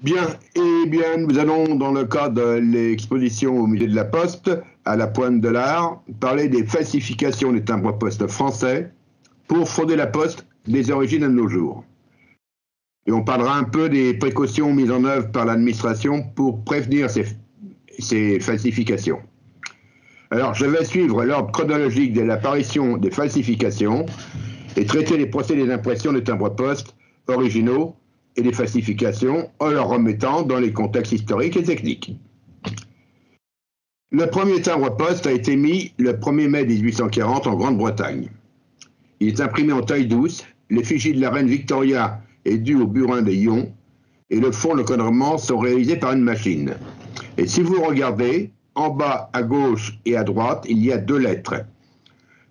Bien, eh bien, nous allons, dans le cadre de l'exposition au musée de la Poste, à la Pointe de l'Art, parler des falsifications des timbres-poste français pour fonder la Poste des origines à nos jours. Et on parlera un peu des précautions mises en œuvre par l'administration pour prévenir ces falsifications. Alors, je vais suivre l'ordre chronologique de l'apparition des falsifications et traiter les procédés d'impression des timbres-poste originaux et des falsifications en leur remettant dans les contextes historiques et techniques. Le premier timbre-poste a été mis le 1er mai 1840 en Grande-Bretagne. Il est imprimé en taille douce, l'effigie de la reine Victoria est due au burin des Ions, et le fond, le cadrement sont réalisés par une machine. Et si vous regardez, en bas à gauche et à droite, il y a 2 lettres.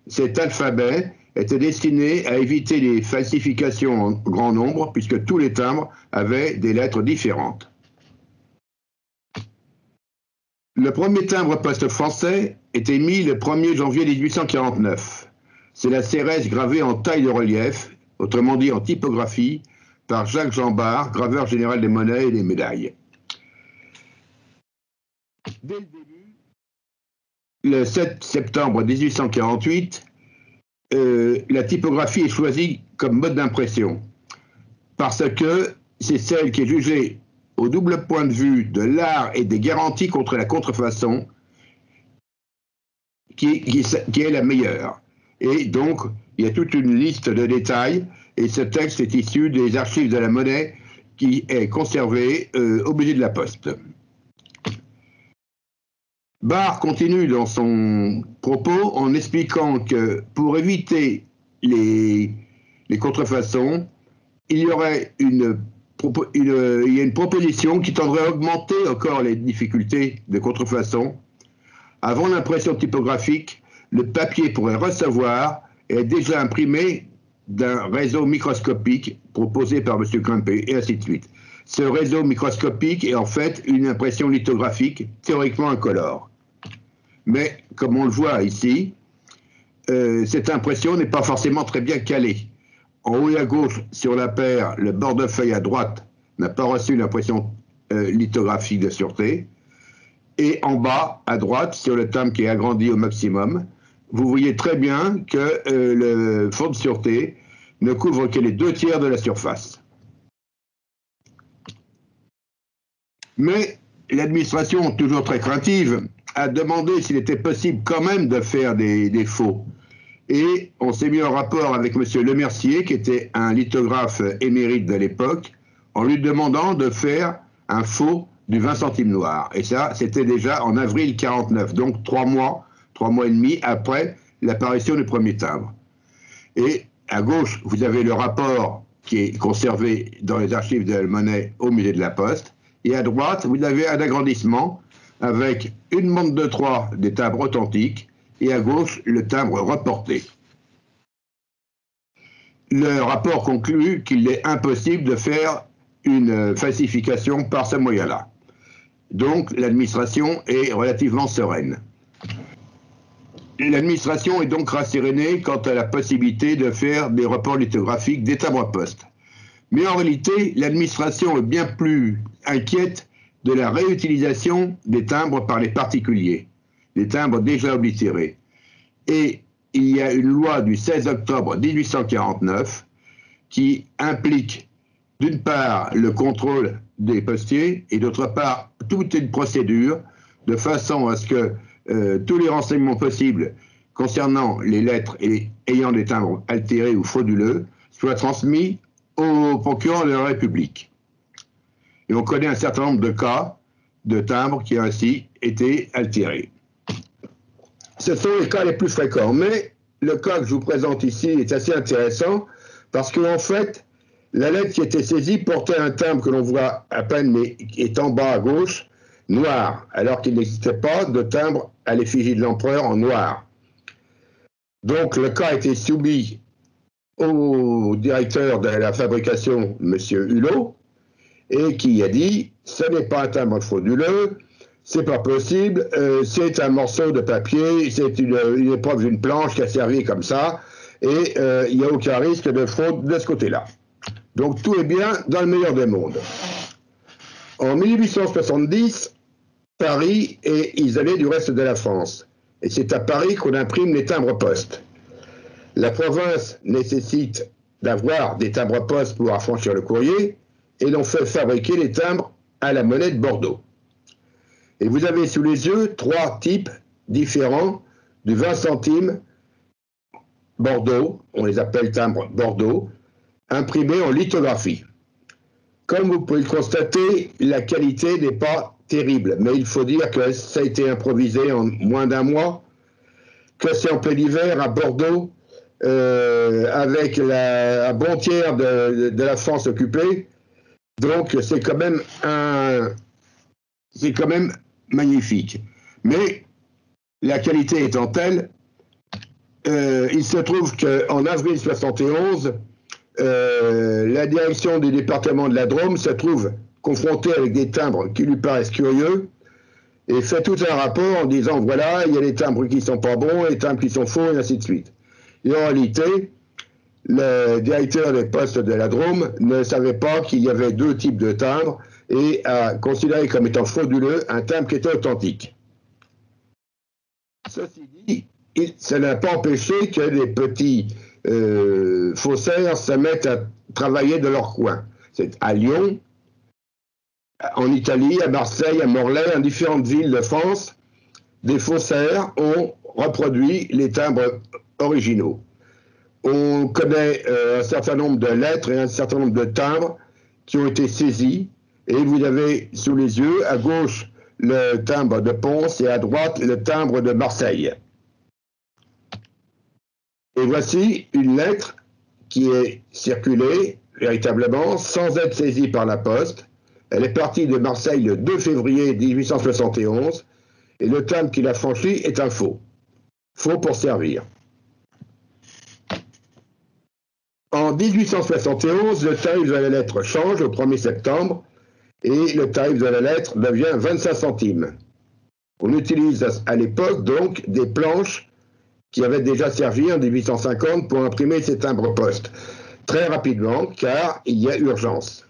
Cet alphabet était destiné à éviter les falsifications en grand nombre, puisque tous les timbres avaient des lettres différentes. Le premier timbre-poste français était mis le 1er janvier 1849. C'est la Cérès gravée en taille de relief, autrement dit en typographie, par Jacques Jambard, graveur général des monnaies et des médailles. Dès le début, le 7 septembre 1848, la typographie est choisie comme mode d'impression, parce que c'est celle qui est jugée au double point de vue de l'art et des garanties contre la contrefaçon qui est la meilleure. Et donc, il y a toute une liste de détails, et ce texte est issu des archives de la monnaie qui est conservé au musée de la Poste. Barre continue dans son propos en expliquant que pour éviter les contrefaçons, il y aurait une proposition qui tendrait à augmenter encore les difficultés de contrefaçon. Avant l'impression typographique, le papier pourrait recevoir et être déjà imprimé d'un réseau microscopique proposé par M. Grimpé, et ainsi de suite. Ce réseau microscopique est en fait une impression lithographique, théoriquement incolore. Mais, comme on le voit ici, cette impression n'est pas forcément très bien calée. En haut et à gauche, sur la paire, le bord de feuille à droite n'a pas reçu l'impression lithographique de sûreté. Et en bas, à droite, sur le timbre qui est agrandi au maximum, vous voyez très bien que le fond de sûreté ne couvre que les 2/3 de la surface. Mais l'administration, toujours très craintive, a demandé s'il était possible quand même de faire des faux. Et on s'est mis en rapport avec M. Lemercier, qui était un lithographe émérite de l'époque, en lui demandant de faire un faux du 20 centimes noir. Et ça, c'était déjà en avril 1949, donc 3 mois et demi après l'apparition du premier timbre. Et à gauche, vous avez le rapport qui est conservé dans les archives de la monnaie au musée de la Poste. Et à droite, vous avez un agrandissement avec une montre de 3 des timbres authentiques et à gauche, le timbre reporté. Le rapport conclut qu'il est impossible de faire une falsification par ce moyen-là. Donc, l'administration est relativement sereine. L'administration est donc rassérénée quant à la possibilité de faire des reports lithographiques des timbres-poste. Mais en réalité, l'administration est bien plus inquiète de la réutilisation des timbres par les particuliers, des timbres déjà oblitérés. Et il y a une loi du 16 octobre 1849 qui implique d'une part le contrôle des postiers et d'autre part toute une procédure de façon à ce que tous les renseignements possibles concernant les lettres ayant des timbres altérés ou frauduleux soient transmis au procureur de la République. Et on connaît un certain nombre de cas de timbres qui ont ainsi été altérés. Ce sont les cas les plus fréquents, mais le cas que je vous présente ici est assez intéressant parce qu'en fait, la lettre qui était saisie portait un timbre que l'on voit à peine, mais qui est en bas à gauche, noir, alors qu'il n'existait pas de timbre à l'effigie de l'empereur en noir. Donc le cas a été soumis au directeur de la fabrication, M. Hulot, et qui a dit « ce n'est pas un timbre frauduleux, c'est pas possible, c'est un morceau de papier, c'est une épreuve d'une planche qui a servi comme ça, et il n'y a aucun risque de fraude de ce côté-là. » Donc tout est bien dans le meilleur des mondes. En 1870, Paris est isolé du reste de la France. Et c'est à Paris qu'on imprime les timbres-poste. La province nécessite d'avoir des timbres-poste pour affranchir le courrier, et l'on fait fabriquer les timbres à la monnaie de Bordeaux. Et vous avez sous les yeux 3 types différents du 20 centimes Bordeaux, on les appelle timbres Bordeaux, imprimés en lithographie. Comme vous pouvez le constater, la qualité n'est pas terrible, mais il faut dire que ça a été improvisé en moins d'un mois, que c'est en plein hiver à Bordeaux, avec un bon tiers de la France occupée. Donc c'est quand même magnifique. Mais la qualité étant telle, il se trouve qu'en avril 71, la direction du département de la Drôme se trouve confrontée avec des timbres qui lui paraissent curieux et fait tout un rapport en disant voilà, il y a des timbres qui sont pas bons, des timbres qui sont faux, et ainsi de suite. Et en réalité, le directeur des postes de la Drôme ne savait pas qu'il y avait 2 types de timbres et a considéré comme étant frauduleux un timbre qui était authentique. Ceci dit, ça n'a pas empêché que les petits faussaires se mettent à travailler de leur coin. C'est à Lyon, en Italie, à Marseille, à Morlaix, dans différentes villes de France, des faussaires ont reproduit les timbres originaux. On connaît un certain nombre de lettres et un certain nombre de timbres qui ont été saisis, et vous avez sous les yeux, à gauche, le timbre de Ponce et à droite, le timbre de Marseille. Et voici une lettre qui est circulée véritablement sans être saisie par la poste. Elle est partie de Marseille le 2 février 1871 et le timbre qui l'a franchi est un faux. Faux pour servir. En 1871, le tarif de la lettre change au 1er septembre et le tarif de la lettre devient 25 centimes. On utilise à l'époque donc des planches qui avaient déjà servi en 1850 pour imprimer ces timbres-poste. Très rapidement, car il y a urgence.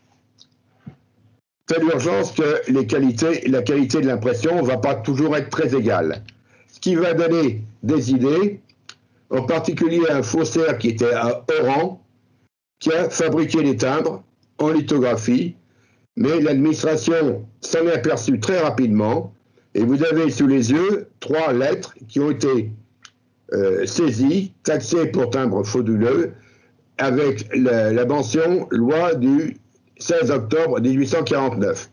Telle urgence que la qualité de l'impression ne va pas toujours être très égale. Ce qui va donner des idées, en particulier à un faussaire qui était à Oran, qui a fabriqué les timbres en lithographie, mais l'administration s'en est aperçue très rapidement, et vous avez sous les yeux 3 lettres qui ont été saisies, taxées pour timbres frauduleux, avec la mention loi du 16 octobre 1849.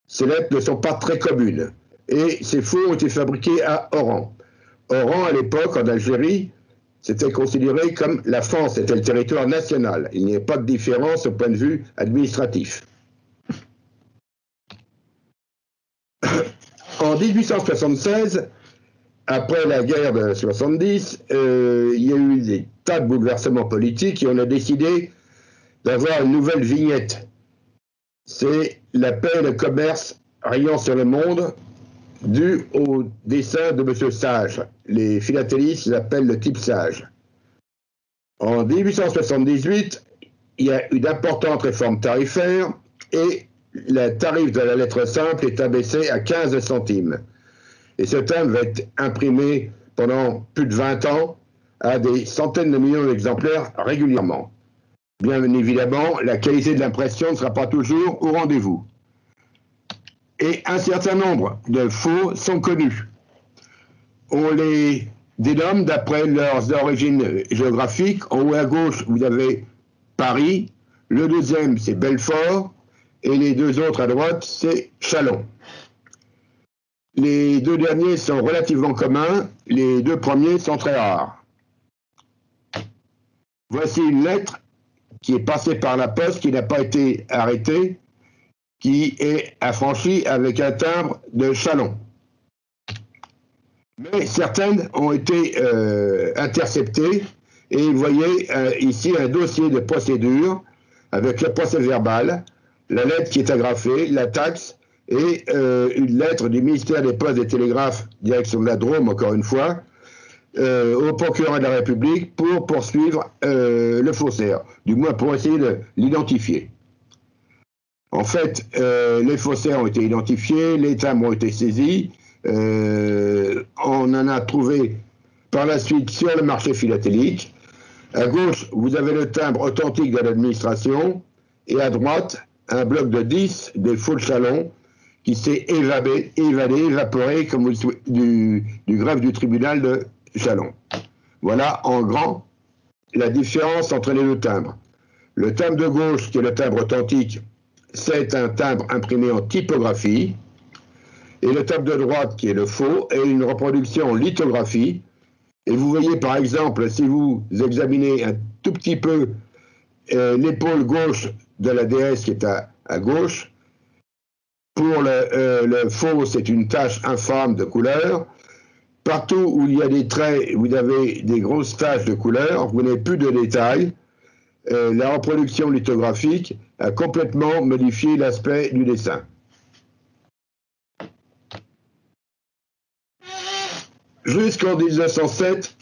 Ces lettres ne sont pas très communes, et ces faux ont été fabriqués à Oran. Oran, à l'époque, en Algérie, c'était considéré comme la France, c'était le territoire national. Il n'y avait pas de différence au point de vue administratif. En 1876, après la guerre de 70, il y a eu des tas de bouleversements politiques et on a décidé d'avoir une nouvelle vignette. C'est la paix et le commerce rayant sur le monde, dû au dessin de M. Sage. Les philatélistes l'appellent le type Sage. En 1878, il y a une importante réforme tarifaire et le tarif de la lettre simple est abaissé à 15 centimes. Et ce timbre va être imprimé pendant plus de 20 ans à des centaines de millions d'exemplaires régulièrement. Bien évidemment, la qualité de l'impression ne sera pas toujours au rendez-vous. Et un certain nombre de faux sont connus. On les dénomme d'après leurs origines géographiques. En haut à gauche, vous avez Paris. Le deuxième, c'est Belfort. Et les 2 autres à droite, c'est Châlons. Les 2 derniers sont relativement communs. Les 2 premiers sont très rares. Voici une lettre qui est passée par la poste, qui n'a pas été arrêtée, qui est affranchie avec un timbre de Châlons. Mais certaines ont été interceptées, et vous voyez ici un dossier de procédure avec le procès verbal, la lettre qui est agrafée, la taxe, et une lettre du ministère des Postes et Télégraphes, direction de la Drôme, encore une fois, au procureur de la République pour poursuivre le faussaire, du moins pour essayer de l'identifier. En fait, les faussaires ont été identifiés, les timbres ont été saisis, on en a trouvé par la suite sur le marché philatélique. À gauche, vous avez le timbre authentique de l'administration, et à droite, un bloc de 10 des faux de Châlons qui s'est évaporé comme du greffe du tribunal de Châlons. Voilà en grand la différence entre les deux timbres. Le timbre de gauche, qui est le timbre authentique, c'est un timbre imprimé en typographie, et le timbre de droite, qui est le faux, est une reproduction en lithographie. Et vous voyez par exemple, si vous examinez un tout petit peu l'épaule gauche de la déesse qui est à gauche, pour le faux, c'est une tache infâme de couleur. Partout où il y a des traits, vous avez des grosses taches de couleur, vous n'avez plus de détails. La reproduction lithographique a complètement modifié l'aspect du dessin. Jusqu'en 1907,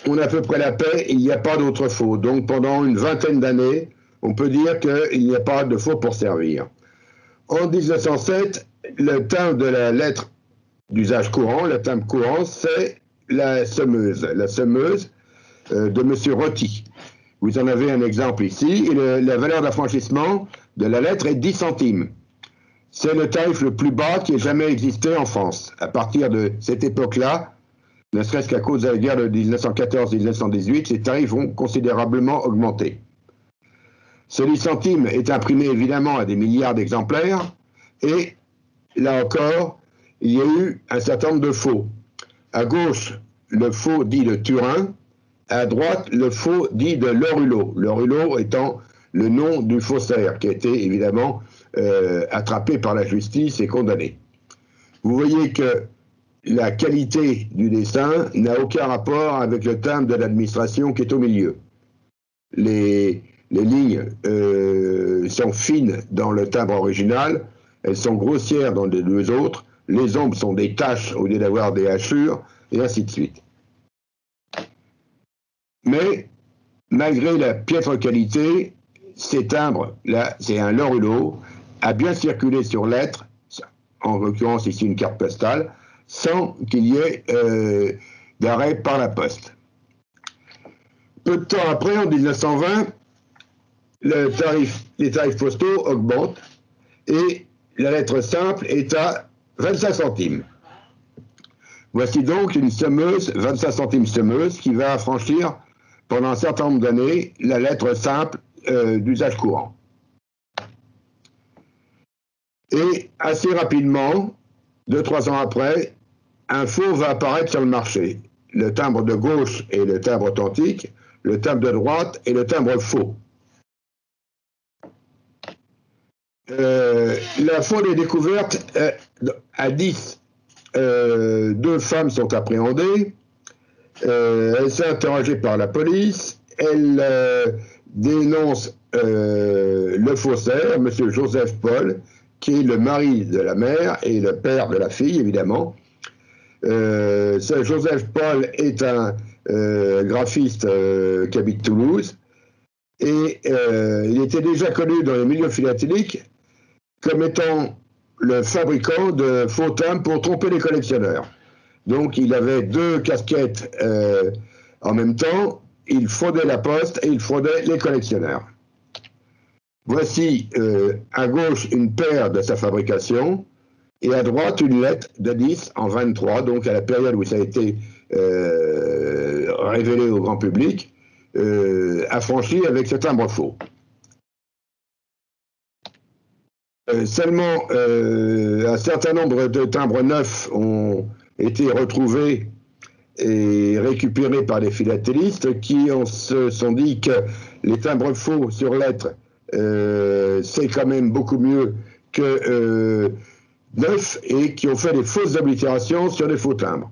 on a à peu près la paix, il n'y a pas d'autres faux. Donc pendant une vingtaine d'années, on peut dire qu'il n'y a pas de faux pour servir. En 1907, le timbre de la lettre d'usage courant, le timbre courant, c'est la semeuse de M. Roty. Vous en avez un exemple ici, et la valeur d'affranchissement de la lettre est 10 centimes. C'est le tarif le plus bas qui ait jamais existé en France. À partir de cette époque-là, ne serait-ce qu'à cause de la guerre de 1914-1918, ces tarifs ont considérablement augmenté. Ce 10 centimes est imprimé évidemment à des milliards d'exemplaires, et là encore, il y a eu un certain nombre de faux. À gauche, le faux dit de Turin, à droite, le faux dit de Lorulot. Lorulot étant le nom du faussaire, qui a été évidemment attrapé par la justice et condamné. Vous voyez que la qualité du dessin n'a aucun rapport avec le timbre de l'administration qui est au milieu. Les lignes sont fines dans le timbre original, elles sont grossières dans les deux autres, les ombres sont des taches au lieu d'avoir des hachures, et ainsi de suite. Mais, malgré la piètre qualité, ces timbres-là, c'est un Lorulot, a bien circulé sur lettres, en l'occurrence ici une carte postale, sans qu'il y ait d'arrêt par la poste. Peu de temps après, en 1920, les tarifs postaux augmentent et la lettre simple est à 25 centimes. Voici donc une semeuse, 25 centimes semeuse, qui va affranchir pendant un certain nombre d'années la lettre simple d'usage courant. Et assez rapidement, 2-3 ans après, un faux va apparaître sur le marché. Le timbre de gauche est le timbre authentique, le timbre de droite est le timbre faux. La fraude est découverte à 10. 2 femmes sont appréhendées. Elle s'est interrogée par la police. Elle dénonce le faussaire, M. Joseph Paul, qui est le mari de la mère et le père de la fille, évidemment. Ce Joseph Paul est un graphiste qui habite Toulouse, et il était déjà connu dans les milieux philatéliques comme étant le fabricant de faux timbres pour tromper les collectionneurs. Donc il avait 2 casquettes en même temps, il fraudait la poste et il fraudait les collectionneurs. Voici à gauche une paire de sa fabrication, et à droite une lettre de 10 en 23, donc à la période où ça a été révélé au grand public, affranchi avec ce timbre faux. Seulement, un certain nombre de timbres neufs ont été retrouvés et récupérés par les philatélistes qui se sont dit que les timbres faux sur lettres, c'est quand même beaucoup mieux que neufs, et qui ont fait des fausses oblitérations sur des faux timbres.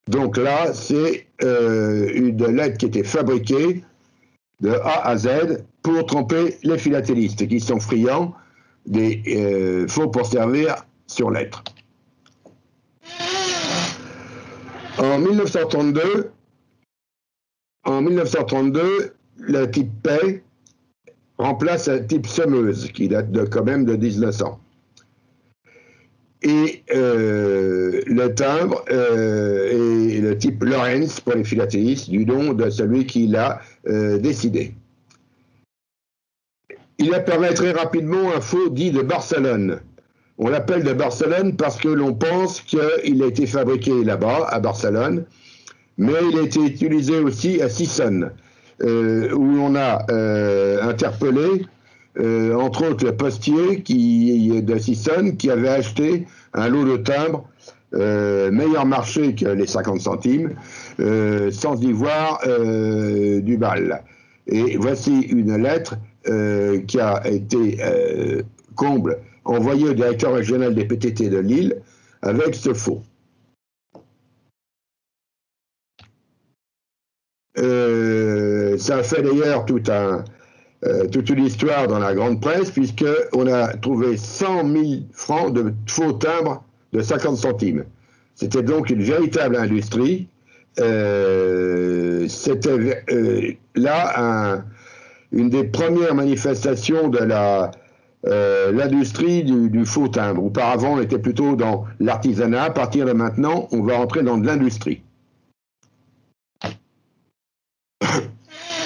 Donc là, c'est une lettre qui était fabriquée de A à Z pour tromper les philatélistes qui sont friands des faux pour servir sur lettres. En 1932, le type paie remplace un type semeuse qui date quand même de 1900. Et le timbre est le type Lawrence pour les philatélistes, du nom de celui qui l'a décidé. Il apparaît très rapidement un faux dit de Barcelone. On l'appelle de Barcelone parce que l'on pense qu'il a été fabriqué là-bas, à Barcelone, mais il a été utilisé aussi à Sissonne, où on a interpellé, entre autres, le postier de Sissonne qui avait acheté un lot de timbres meilleur marché que les 50 centimes, sans y voir du bal. Et voici une lettre qui a été comble envoyée au directeur régional des PTT de Lille avec ce faux. Ça a fait d'ailleurs toute une histoire dans la grande presse, puisqu'on a trouvé 100 000 francs de faux timbres de 50 centimes. C'était donc une véritable industrie. C'était là une des premières manifestations de l'industrie du faux timbre. Auparavant, on était plutôt dans l'artisanat. À partir de maintenant, on va entrer dans de l'industrie.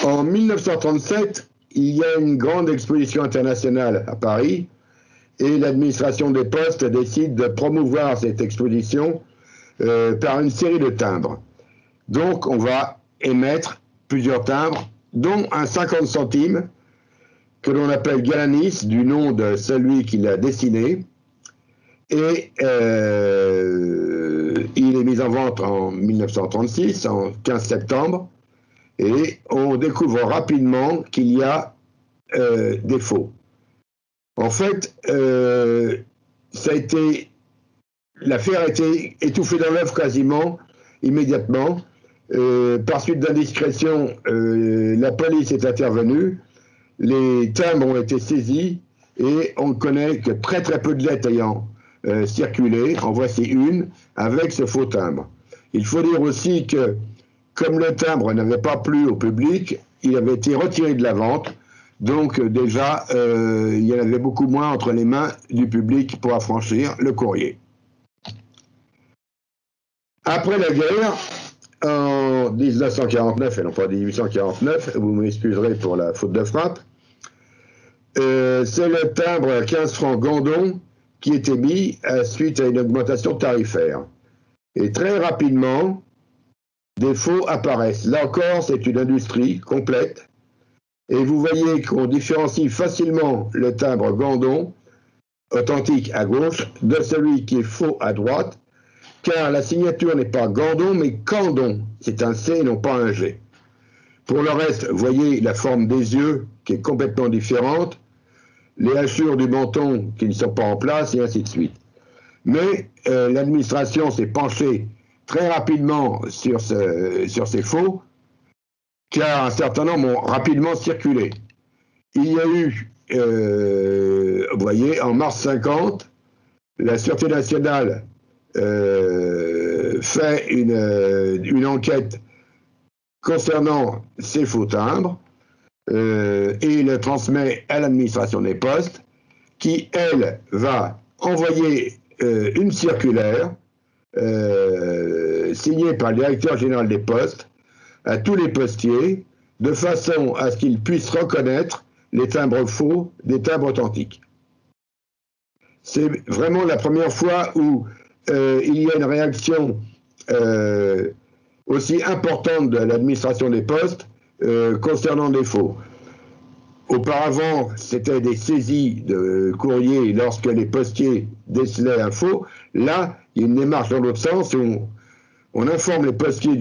En 1937, il y a une grande exposition internationale à Paris et l'administration des postes décide de promouvoir cette exposition par une série de timbres. Donc, on va émettre plusieurs timbres, dont un 50 centimes que l'on appelle Galanis, du nom de celui qui l'a dessiné. Et il est mis en vente en 1936, en 15 septembre. Et on découvre rapidement qu'il y a des faux. En fait, l'affaire a été étouffée dans l'œuf quasiment immédiatement. Par suite d'indiscrétion, la police est intervenue, les timbres ont été saisis et on ne connaît que très très peu de lettres ayant circulé. En voici une avec ce faux timbre. Il faut dire aussi que comme le timbre n'avait pas plu au public, il avait été retiré de la vente, donc déjà il y en avait beaucoup moins entre les mains du public pour affranchir le courrier. Après la guerre, en 1949 et non pas 1849, vous m'excuserez pour la faute de frappe, c'est le timbre à 15 francs Gandon qui est émis suite à une augmentation tarifaire. Et très rapidement, des faux apparaissent. Là encore, c'est une industrie complète. Et vous voyez qu'on différencie facilement le timbre Gandon, authentique à gauche, de celui qui est faux à droite, car la signature n'est pas Gandon, mais Candon. C'est un C, non pas un G. Pour le reste, vous voyez la forme des yeux qui est complètement différente, les hachures du menton qui ne sont pas en place, et ainsi de suite. Mais l'administration s'est penchée très rapidement sur ces faux, car un certain nombre ont rapidement circulé. Il y a eu, vous voyez, en mars 50, la Sûreté nationale fait une enquête concernant ces faux timbres et le transmet à l'administration des postes, qui, elle, va envoyer une circulaire signé par le directeur général des postes à tous les postiers, de façon à ce qu'ils puissent reconnaître les timbres faux des timbres authentiques. C'est vraiment la première fois où il y a une réaction aussi importante de l'administration des postes concernant des faux. Auparavant, c'était des saisies de courriers lorsque les postiers décelaient un faux. Là, il y a une démarche dans l'autre sens où on informe les postiers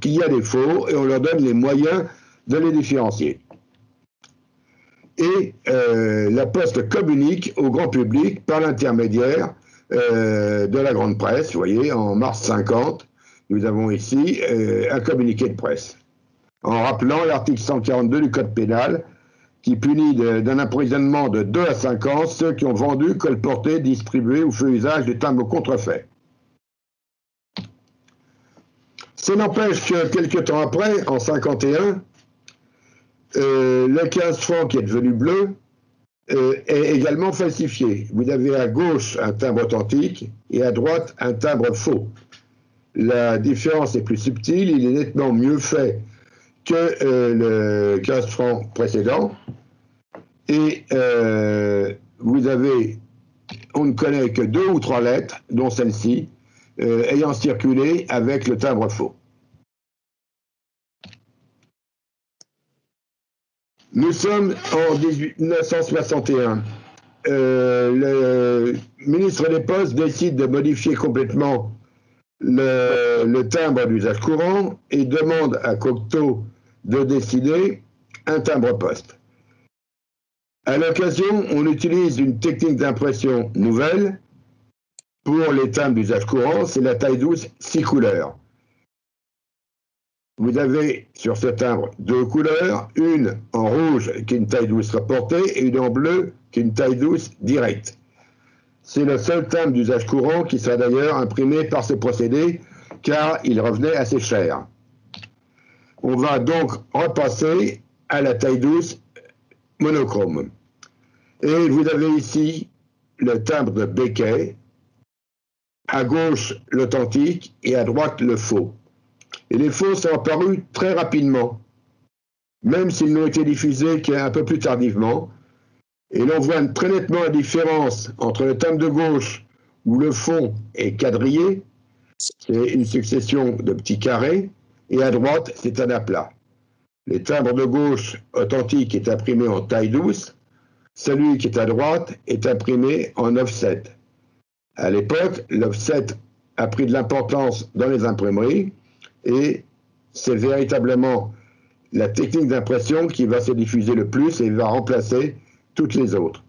qu'il y a des faux et on leur donne les moyens de les différencier. Et la Poste communique au grand public par l'intermédiaire de la grande presse. Vous voyez, en mars 50, nous avons ici un communiqué de presse, en rappelant l'article 142 du Code pénal, qui punit d'un emprisonnement de 2 à 5 ans ceux qui ont vendu, colporté, distribué ou fait usage des timbres contrefaits. Ça n'empêche que quelques temps après, en 51, Le 15 francs qui est devenu bleu est également falsifié. Vous avez à gauche un timbre authentique et à droite un timbre faux. La différence est plus subtile, il est nettement mieux fait que le 15 francs précédent. Et vous avez, on ne connaît que 2 ou 3 lettres, dont celle-ci, ayant circulé avec le timbre faux. Nous sommes en 1961. Le ministre des Postes décide de modifier complètement le timbre d'usage courant et demande à Cocteau de décider un timbre poste. À l'occasion, on utilise une technique d'impression nouvelle pour les timbres d'usage courant, c'est la taille douce 6 couleurs. Vous avez sur ce timbre 2 couleurs, une en rouge qui est une taille douce reportée et une en bleu qui est une taille douce directe. C'est le seul timbre d'usage courant qui sera d'ailleurs imprimé par ce procédé car il revenait assez cher. On va donc repasser à la taille douce monochrome. Et vous avez ici le timbre de Becquet, à gauche l'authentique et à droite le faux. Et les faux sont apparus très rapidement, même s'ils n'ont été diffusés qu'un peu plus tardivement. Et l'on voit très nettement la différence entre le timbre de gauche, où le fond est quadrillé, c'est une succession de petits carrés, et à droite, c'est un aplat. Le timbre de gauche authentique est imprimé en taille douce, celui qui est à droite est imprimé en offset. À l'époque, l'offset a pris de l'importance dans les imprimeries, et c'est véritablement la technique d'impression qui va se diffuser le plus et va remplacer toutes les autres.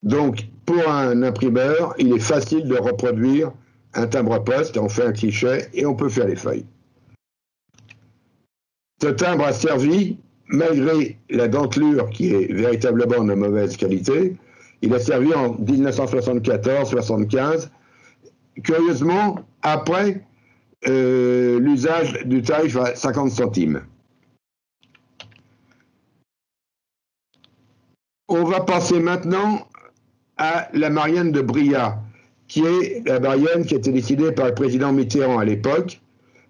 Donc, pour un imprimeur, il est facile de reproduire un timbre-poste, on fait un cliché et on peut faire les feuilles. Ce timbre a servi, malgré la dentelure qui est véritablement de mauvaise qualité, il a servi en 1974-75, curieusement, après l'usage du tarif à 50 centimes. On va passer maintenant à la Marianne de Brillat, qui est la Marianne qui a été décidée par le président Mitterrand à l'époque.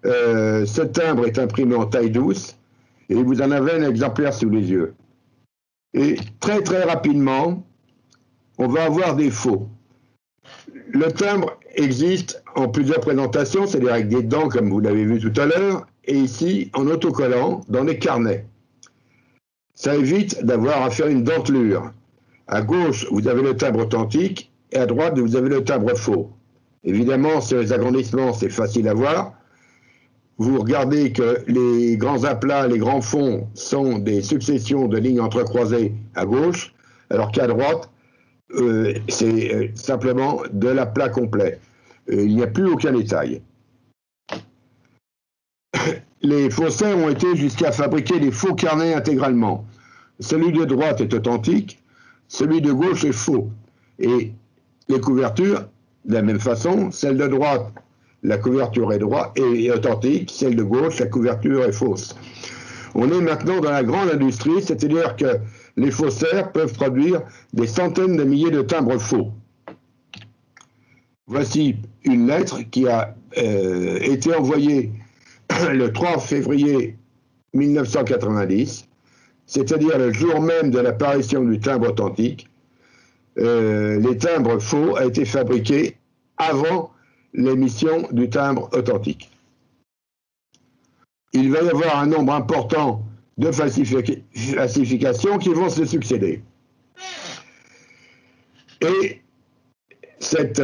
Ce timbre est imprimé en taille douce et vous en avez un exemplaire sous les yeux. Et très très rapidement, on va avoir des faux. Le timbre existe en plusieurs présentations, c'est-à-dire avec des dents comme vous l'avez vu tout à l'heure, et ici en autocollant dans les carnets. Ça évite d'avoir à faire une dentelure. À gauche, vous avez le timbre authentique, et à droite, vous avez le timbre faux. Évidemment, sur les agrandissements, c'est facile à voir. Vous regardez que les grands aplats, les grands fonds sont des successions de lignes entrecroisées à gauche, alors qu'à droite, c'est simplement de l'aplat complet. Il n'y a plus aucun détail. Les faussaires ont été jusqu'à fabriquer des faux carnets intégralement. Celui de droite est authentique, celui de gauche est faux. Et les couvertures, de la même façon, celle de droite, la couverture est authentique, celle de gauche, la couverture est fausse. On est maintenant dans la grande industrie, c'est-à-dire que les faussaires peuvent produire des centaines de milliers de timbres faux. Voici une lettre qui a été envoyée le 3 février 1990, c'est-à-dire le jour même de l'apparition du timbre authentique. Les timbres faux ont été fabriqués avant l'émission du timbre authentique. Il va y avoir un nombre important de falsifications qui vont se succéder. Et cette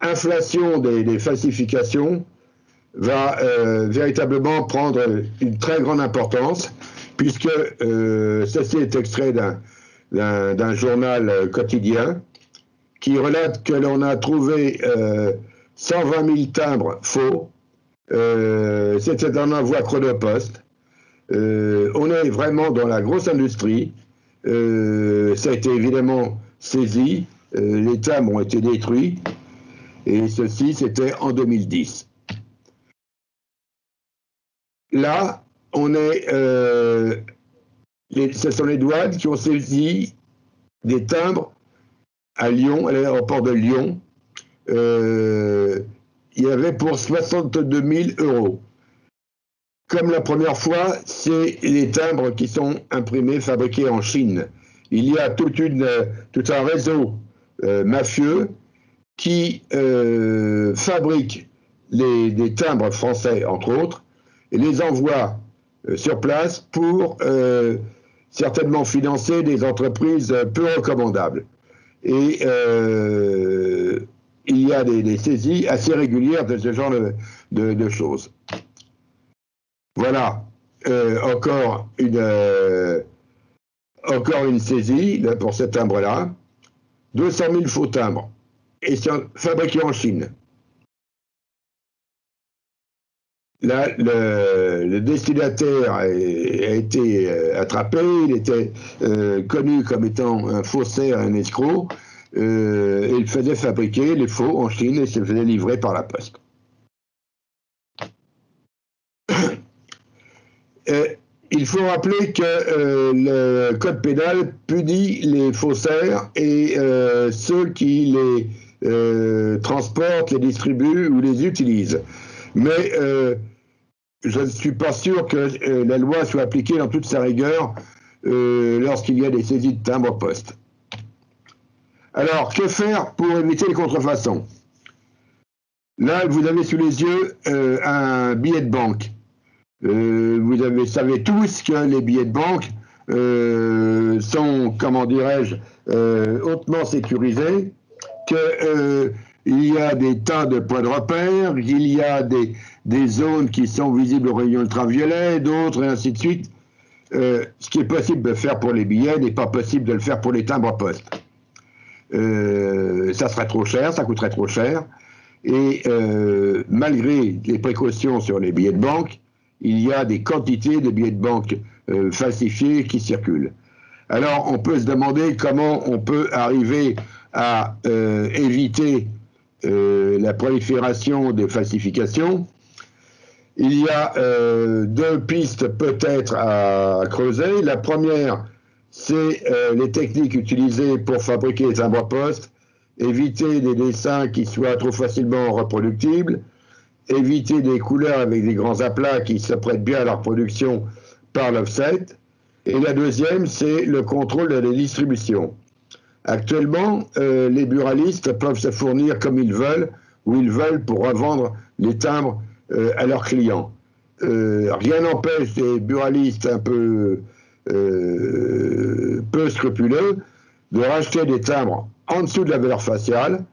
inflation des falsifications va véritablement prendre une très grande importance, puisque ceci est extrait d'un journal quotidien qui relate que l'on a trouvé 120 000 timbres faux. C'était un envoi chronopost. On est vraiment dans la grosse industrie. Ça a été évidemment saisi. Les timbres ont été détruits. Et ceci, c'était en 2010. Là, ce sont les douanes qui ont saisi des timbres à Lyon, à l'aéroport de Lyon. Il y avait pour 62 000 €. Comme la première fois, c'est les timbres qui sont imprimés, fabriqués en Chine. Il y a tout un réseau mafieux qui fabrique des timbres français, entre autres, et les envoie sur place pour certainement financer des entreprises peu recommandables. Et il y a des saisies assez régulières de ce genre de choses. Voilà, encore une saisie là, pour ce timbre-là. 200 000 faux timbres, et fabriqués en Chine. Là, le destinataire a été attrapé, il était connu comme étant un faussaire, un escroc, et il faisait fabriquer les faux en Chine et se faisait livrer par la poste. Il faut rappeler que le code pénal punit les faussaires et ceux qui les transportent, les distribuent ou les utilisent. Mais je ne suis pas sûr que la loi soit appliquée dans toute sa rigueur lorsqu'il y a des saisies de timbres-poste. Alors, que faire pour éviter les contrefaçons? Là, vous avez sous les yeux un billet de banque. Vous savez tous que les billets de banque sont, comment dirais-je, hautement sécurisés, qu'il y a des tas de points de repère, qu'il y a des zones qui sont visibles aux rayons ultraviolets, d'autres, et ainsi de suite. Ce qui est possible de faire pour les billets n'est pas possible de le faire pour les timbres-poste. Ça serait trop cher, ça coûterait trop cher, et malgré les précautions sur les billets de banque, il y a des quantités de billets de banque falsifiés qui circulent. Alors, on peut se demander comment on peut arriver à éviter la prolifération des falsifications. Il y a deux pistes peut-être à creuser. La première, c'est les techniques utilisées pour fabriquer les timbres-poste, éviter des dessins qui soient trop facilement reproductibles, éviter des couleurs avec des grands aplats qui se prêtent bien à leur production par l'offset. Et la deuxième, c'est le contrôle de la distribution. Actuellement, les buralistes peuvent se fournir comme ils veulent, où ils veulent pour revendre les timbres à leurs clients. Rien n'empêche des buralistes un peu scrupuleux de racheter des timbres en dessous de la valeur faciale,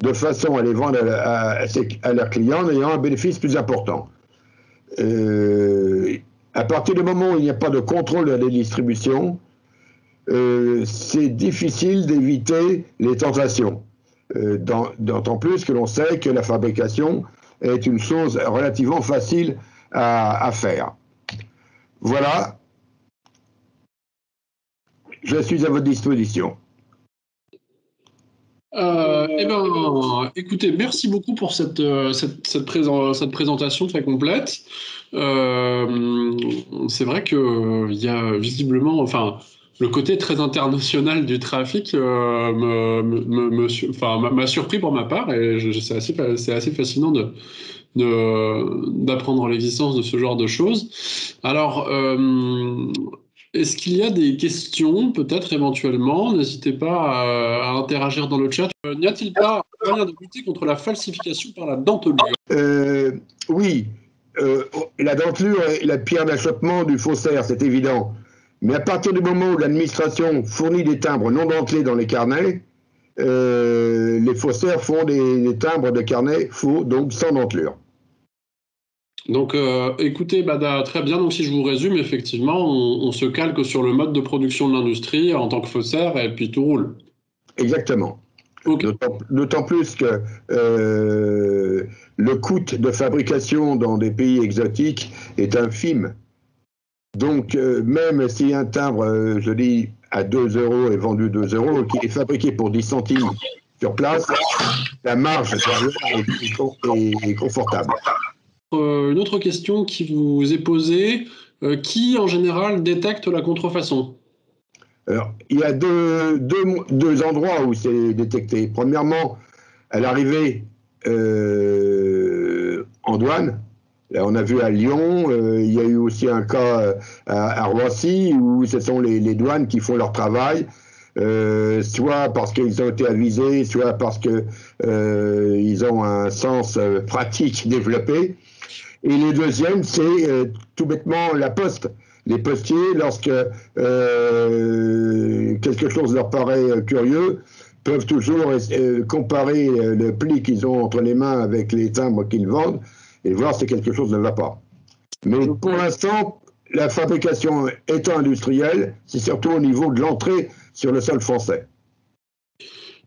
de façon à les vendre à leurs clients en ayant un bénéfice plus important. À partir du moment où il n'y a pas de contrôle de la distribution, c'est difficile d'éviter les tentations. D'autant plus que l'on sait que la fabrication est une chose relativement facile à faire. Voilà. Je suis à votre disposition. Écoutez, merci beaucoup pour cette présentation très complète. C'est vrai qu'il y a visiblement, enfin, le côté très international du trafic m'a surpris pour ma part, et c'est assez fascinant d'apprendre l'existence de ce genre de choses. Alors, est-ce qu'il y a des questions, peut-être éventuellement? N'hésitez pas à interagir dans le chat. N'y a-t-il pas moyen de lutter contre la falsification par la dentelure? Oui, la dentelure est la pierre d'achoppement du faussaire, c'est évident. Mais à partir du moment où l'administration fournit des timbres non dentelés dans les carnets, les faussaires font des timbres de carnets faux, donc sans dentelure. Donc, écoutez, très bien. Donc, si je vous résume, effectivement, on se calque sur le mode de production de l'industrie en tant que faussaire et puis tout roule. Exactement. Okay. D'autant plus que le coût de fabrication dans des pays exotiques est infime. Donc, même si un timbre, je dis, à 2 € est vendu 2 €, qui est fabriqué pour 10 centimes sur place, la marge est confortable. Une autre question qui vous est posée, qui en général détecte la contrefaçon? Alors, il y a deux endroits où c'est détecté. Premièrement, à l'arrivée en douane. Là, on a vu à Lyon, il y a eu aussi un cas à Roissy où ce sont les douanes qui font leur travail, soit parce qu'ils ont été avisés, soit parce qu'ils ont un sens pratique développé. Et le deuxième, c'est tout bêtement la poste. Les postiers, lorsque quelque chose leur paraît curieux, peuvent toujours comparer le pli qu'ils ont entre les mains avec les timbres qu'ils vendent et voir si quelque chose ne va pas. Mais pour l'instant, la fabrication étant industrielle, c'est surtout au niveau de l'entrée sur le sol français.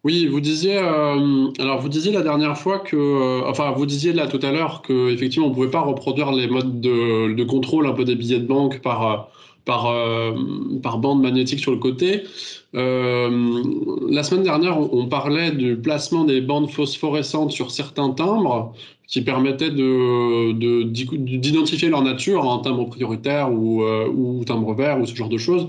Oui, vous disiez, alors vous disiez la dernière fois que, enfin vous disiez là tout à l'heure que effectivement on pouvait pas reproduire les modes de contrôle un peu des billets de banque par bande magnétique sur le côté. La semaine dernière, on parlait du placement des bandes phosphorescentes sur certains timbres qui permettaient d'identifier leur nature, un timbre prioritaire ou timbre vert ou ce genre de choses.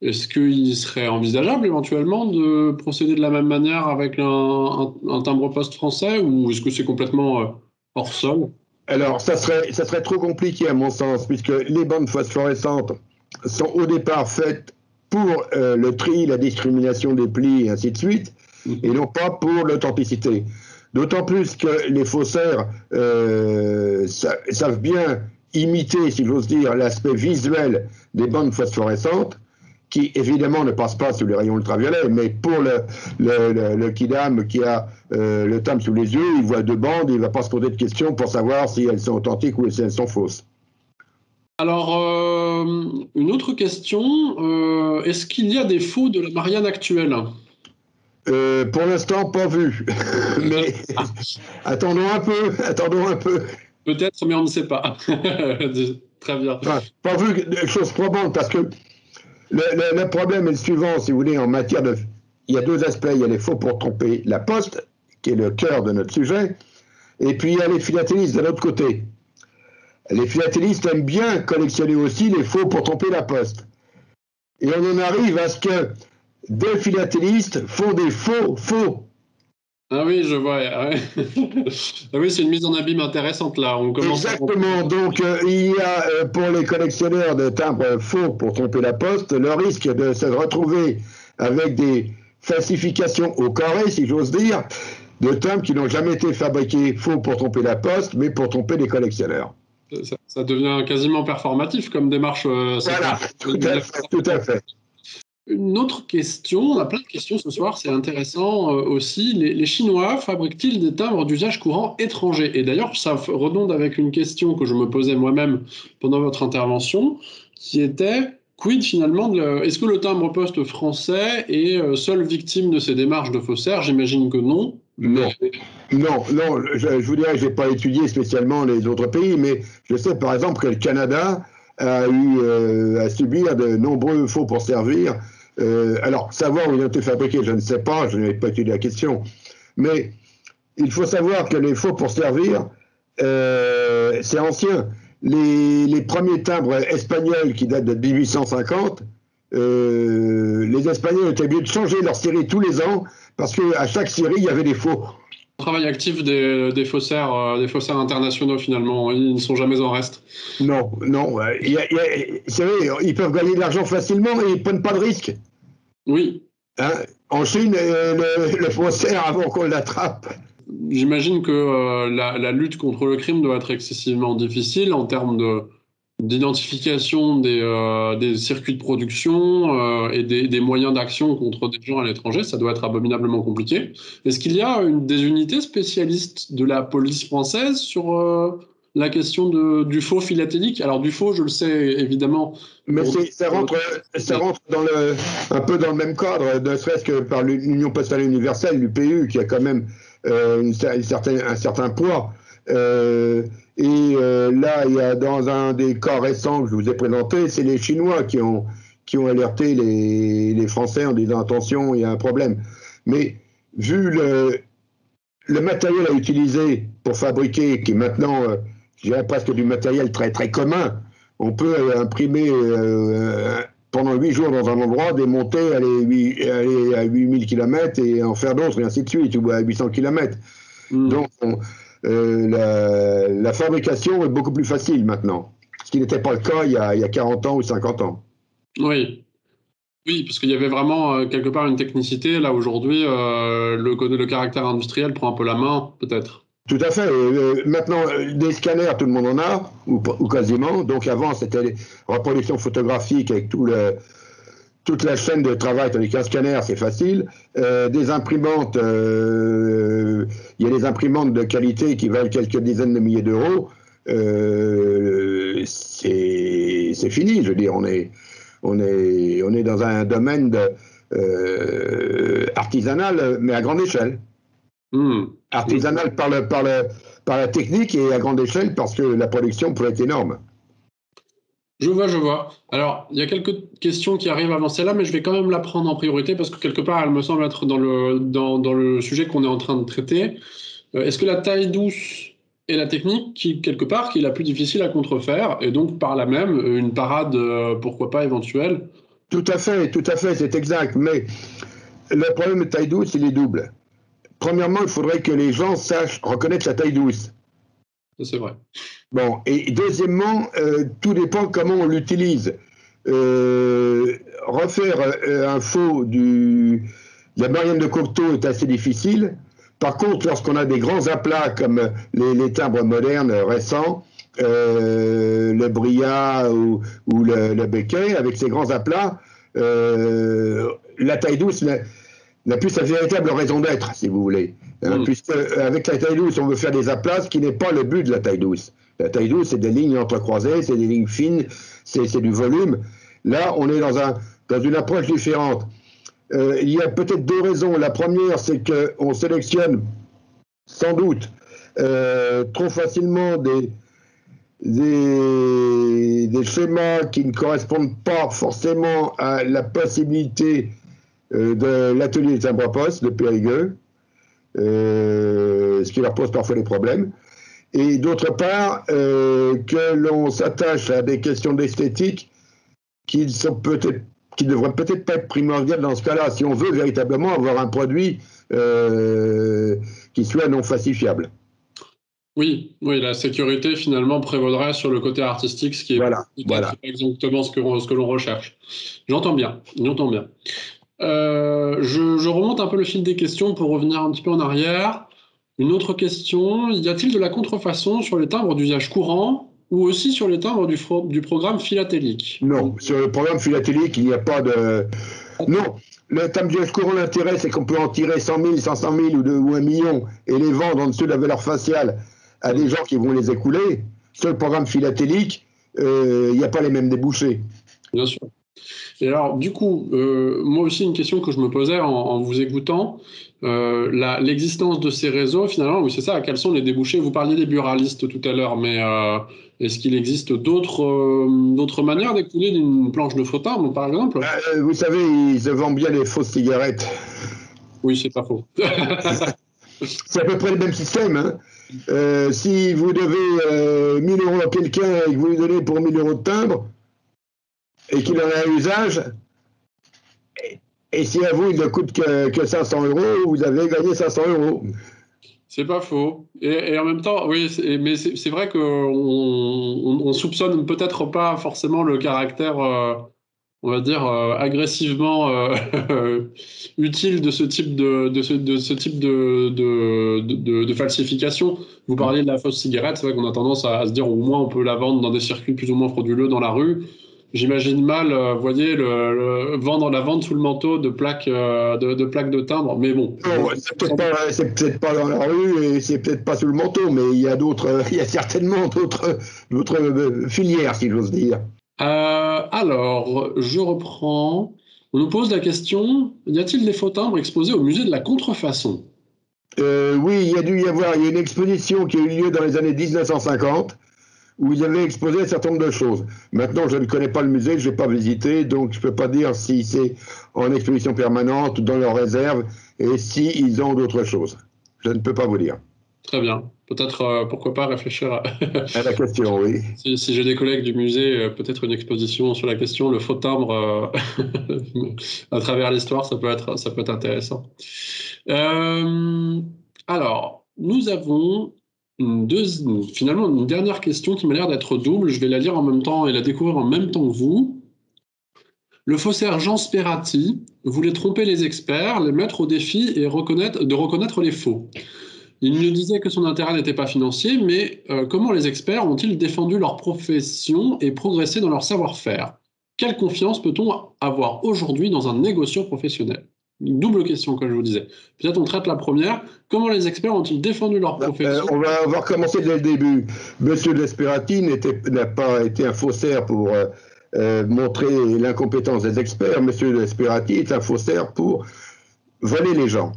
Est-ce qu'il serait envisageable éventuellement de procéder de la même manière avec un timbre-poste français ou est-ce que c'est complètement hors sol? Alors, ça serait trop compliqué à mon sens, puisque les bandes phosphorescentes sont au départ faites pour le tri, la discrimination des plis et ainsi de suite, et non pas pour l'authenticité. D'autant plus que les faussaires savent bien imiter, si j'ose dire, l'aspect visuel des bandes phosphorescentes, qui évidemment ne passent pas sous les rayons ultraviolets, mais pour le kidam qui a le timbre sous les yeux, il voit deux bandes, il ne va pas se poser de questions pour savoir si elles sont authentiques ou si elles sont fausses. Alors, une autre question, est-ce qu'il y a des faux de la Marianne actuelle? Pour l'instant, pas vu. Mais attendons un peu. Peut-être, mais on ne sait pas. Très bien. Enfin, pas vu, chose probante, parce que le problème est le suivant, si vous voulez, en matière de... Il y a deux aspects. Il y a les faux pour tromper la poste, qui est le cœur de notre sujet, et puis il y a les philatélistes de l'autre côté. Les philatélistes aiment bien collectionner aussi les faux pour tromper la poste. Et on en arrive à ce que des philatélistes font des faux. Ah oui, je vois. Ah oui, c'est une mise en abîme intéressante là. On commence Exactement. Donc, il y a pour les collectionneurs de timbres faux pour tromper la poste le risque de se retrouver avec des falsifications au carré, si j'ose dire, de timbres qui n'ont jamais été fabriqués faux pour tromper la poste, mais pour tromper les collectionneurs. Ça devient quasiment performatif comme démarche. Voilà, tout à fait. Une autre question, on a plein de questions ce soir, c'est intéressant aussi. Les Chinois fabriquent-ils des timbres d'usage courant étranger? Et d'ailleurs, ça redonde avec une question que je me posais moi-même pendant votre intervention, qui était, quid finalement, est-ce que le timbre-poste français est seule victime de ces démarches de faussaires? J'imagine que non. Non, je vous dirais, je n'ai pas étudié spécialement les autres pays, mais je sais par exemple que le Canada a eu à subir de nombreux faux pour servir. Alors, savoir où ils ont été fabriqués, je ne sais pas, je n'ai pas étudié la question. Mais il faut savoir que les faux pour servir, c'est ancien. Les premiers timbres espagnols qui datent de 1850, les Espagnols étaient obligés de changer leur série tous les ans parce qu'à chaque série, il y avait des faux. Travail actif des faussaires internationaux finalement, ils ne sont jamais en reste. Non. C'est vrai, ils peuvent gagner de l'argent facilement et ils ne prennent pas de risques. Oui. Hein, en Chine, le faussaire, avant qu'on l'attrape. J'imagine que la lutte contre le crime doit être excessivement difficile en termes d'identification des circuits de production et des moyens d'action contre des gens à l'étranger. Ça doit être abominablement compliqué. Est-ce qu'il y a des unités spécialistes de la police française sur la question du faux philatélique? Alors du faux, je le sais évidemment. Mais ça rentre un peu dans le même cadre, ne serait-ce que par l'Union postale universelle, l'UPU, qui a quand même un certain poids. Là, il y a dans un des cas récents que je vous ai présenté, c'est les Chinois qui ont alerté les Français en disant attention, il y a un problème. Mais vu le matériel à utiliser pour fabriquer, qui est maintenant, je dirais presque du matériel très très commun, on peut imprimer pendant 8 jours dans un endroit, démonter, aller à 8000 km et en faire d'autres, et ainsi de suite, ou à 800 km. Donc, la fabrication est beaucoup plus facile maintenant, ce qui n'était pas le cas il y a 40 ans ou 50 ans. Oui. Oui, parce qu'il y avait vraiment quelque part une technicité. Là, aujourd'hui, le caractère industriel prend un peu la main, peut-être. Tout à fait. Maintenant, des scanners, tout le monde en a, ou quasiment. Donc avant, c'était les reproductions photographiques avec toute la chaîne de travail, tandis qu'un scanner, c'est facile. Des imprimantes, il y a des imprimantes de qualité qui valent quelques dizaines de milliers d'euros. C'est fini, je veux dire, on est dans un domaine artisanal, mais à grande échelle. Artisanal par la technique et à grande échelle parce que la production peut être énorme. Je vois. Alors, il y a quelques questions qui arrivent avant celle-là, mais je vais quand même la prendre en priorité parce que quelque part, elle me semble être dans le sujet qu'on est en train de traiter. Est-ce que la taille douce est la technique qui est la plus difficile à contrefaire et donc par là même une parade, pourquoi pas, éventuelle? Tout à fait, c'est exact. Mais le problème de taille douce, il est double. Premièrement, il faudrait que les gens sachent reconnaître la taille douce. C'est vrai. Bon, et deuxièmement, tout dépend comment on l'utilise. Refaire un faux de la Marianne de Cocteau est assez difficile. Par contre, lorsqu'on a des grands aplats comme les timbres modernes récents, le Bria ou le Becquet, avec ces grands aplats, la taille douce n'a plus sa véritable raison d'être, si vous voulez. Puisque avec la taille douce, on veut faire des aplats, ce qui n'est pas le but de la taille douce. La taille douce, c'est des lignes entrecroisées, c'est des lignes fines, c'est du volume. Là, on est dans une approche différente. Il y a peut-être 2 raisons. La première, c'est qu'on sélectionne sans doute trop facilement des schémas qui ne correspondent pas forcément à la possibilité de l'atelier de Saint-Bropost, de Périgueux, ce qui leur pose parfois des problèmes. Et d'autre part, que l'on s'attache à des questions d'esthétique qui ne devraient peut-être pas être primordiales dans ce cas-là, si on veut véritablement avoir un produit qui soit non falsifiable. Oui, la sécurité finalement prévaudrait sur le côté artistique, ce qui est voilà. exactement ce que l'on recherche. J'entends bien. Je remonte un peu le fil des questions pour revenir un petit peu en arrière. Une autre question, y a-t-il de la contrefaçon sur les timbres d'usage courant ou aussi sur les timbres du programme philatélique? Non, sur le programme philatélique, il n'y a pas de... Non, le timbre d'usage courant, l'intérêt, c'est qu'on peut en tirer 100 000, 500 000 ou 1 million et les vendre en dessous de la valeur faciale à des gens qui vont les écouler. Sur le programme philatélique, il n'y a pas les mêmes débouchés. Bien sûr. Et alors, du coup, moi aussi, une question que je me posais en vous écoutant, l'existence de ces réseaux, finalement, oui, c'est ça, quels sont les débouchés? Vous parliez des buralistes tout à l'heure, mais est-ce qu'il existe d'autres manières d'écouler d'une planche de faux timbre, par exemple? Vous savez, ils se vendent bien les fausses cigarettes. Oui, c'est pas faux. C'est à peu près le même système. Hein. Si vous devez 1 000 € à quelqu'un et que vous lui donnez pour 1 000 € de timbre, et qu'il en a un usage, et si à vous il ne coûte que 500 €, vous avez gagné 500 €. C'est pas faux. Et en même temps, oui, mais c'est vrai qu'on soupçonne peut-être pas forcément le caractère, on va dire, agressivement utile de ce type de falsification. Vous parliez de la fausse cigarette, c'est vrai qu'on a tendance à se dire au moins on peut la vendre dans des circuits plus ou moins frauduleux dans la rue. J'imagine mal, voyez, la vente sous le manteau de plaques de timbre, mais bon. C'est peut-être pas dans la rue et c'est peut-être pas sous le manteau, mais il y a certainement d'autres filières, si j'ose dire. Alors, je reprends. On nous pose la question, y a-t-il des faux timbres exposés au musée de la contrefaçon? Oui, il y a dû y avoir une exposition qui a eu lieu dans les années 1950 où ils avaient exposé un certain nombre de choses. Maintenant, je ne connais pas le musée, je n'ai pas visité, donc je ne peux pas dire si c'est en exposition permanente, dans leur réserve, et s'ils ont d'autres choses. Je ne peux pas vous dire. Très bien, Peut-être, pourquoi pas réfléchir à la question, oui. Si j'ai des collègues du musée, peut-être une exposition sur la question, le faux timbre à travers l'histoire, ça peut être intéressant. Alors, nous avons finalement une dernière question qui m'a l'air d'être double. Je vais la lire en même temps et la découvrir en même temps que vous. Le faussaire Jean Sperati voulait tromper les experts, les mettre au défi et de reconnaître les faux. Il nous disait que son intérêt n'était pas financier, mais comment les experts ont-ils défendu leur profession et progressé dans leur savoir-faire? Quelle confiance peut-on avoir aujourd'hui dans un négociant professionnel? Une double question, comme je vous disais. Peut-être on traite la première. Comment les experts ont-ils défendu leur profession? On va recommencer dès le début. Monsieur Desperati n'a pas été un faussaire pour montrer l'incompétence des experts. Monsieur Desperati est un faussaire pour voler les gens.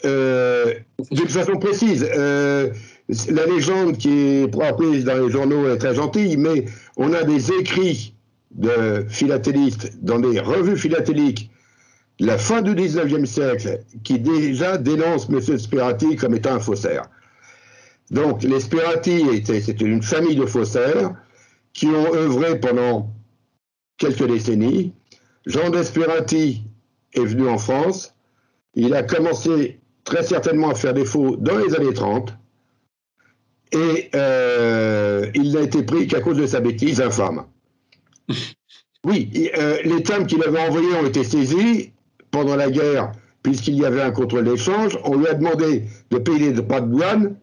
D'une façon précise, la légende qui est apprise dans les journaux est très gentille, mais on a des écrits de philatélistes dans des revues philatéliques la fin du 19e siècle qui déjà dénonce M. Sperati comme étant un faussaire. Donc les Sperati, c'était une famille de faussaires qui ont œuvré pendant quelques décennies. Jean Desperati est venu en France. Il a commencé très certainement à faire des faux dans les années 30. Et il n'a été pris qu'à cause de sa bêtise infâme. Oui, les timbres qu'il avait envoyés ont été saisis pendant la guerre, puisqu'il y avait un contrôle d'échange. On lui a demandé de payer les droits de douane,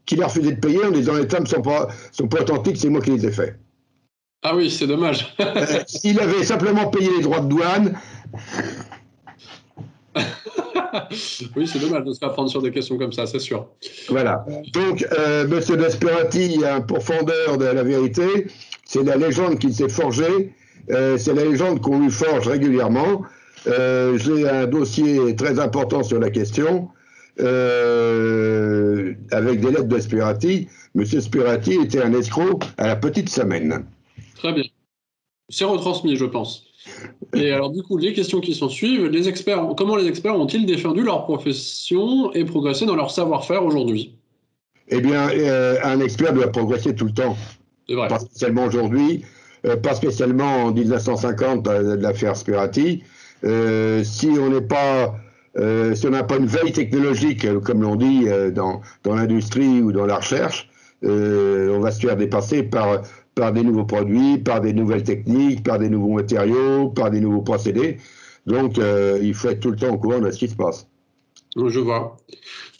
qu'il a refusé de payer en disant les timbres sont pas authentiques, c'est moi qui les ai faits. Ah oui, c'est dommage. S'il avait simplement payé les droits de douane. Oui, c'est dommage de se faire prendre sur des questions comme ça, c'est sûr. Voilà. Donc, M. Desperati a un pourfendeur de la vérité. C'est la légende qu'il s'est forgée. C'est la légende qu'on lui forge régulièrement. J'ai un dossier très important sur la question, avec des lettres de Sperati. M. Sperati était un escroc à la petite semaine. Très bien. C'est retransmis, je pense. Et alors, du coup, les questions qui s'en suivent, comment les experts ont-ils défendu leur profession et progressé dans leur savoir-faire aujourd'hui? Eh bien, un expert doit progresser tout le temps. C'est vrai. Pas spécialement aujourd'hui, pas spécialement en 1950 de l'affaire Sperati. Si on n'a pas une veille technologique, comme l'on dit dans l'industrie ou dans la recherche, on va se faire dépasser par des nouveaux produits, par des nouvelles techniques, par des nouveaux matériaux, par des nouveaux procédés. Donc, il faut être tout le temps au courant de ce qui se passe. Je vois.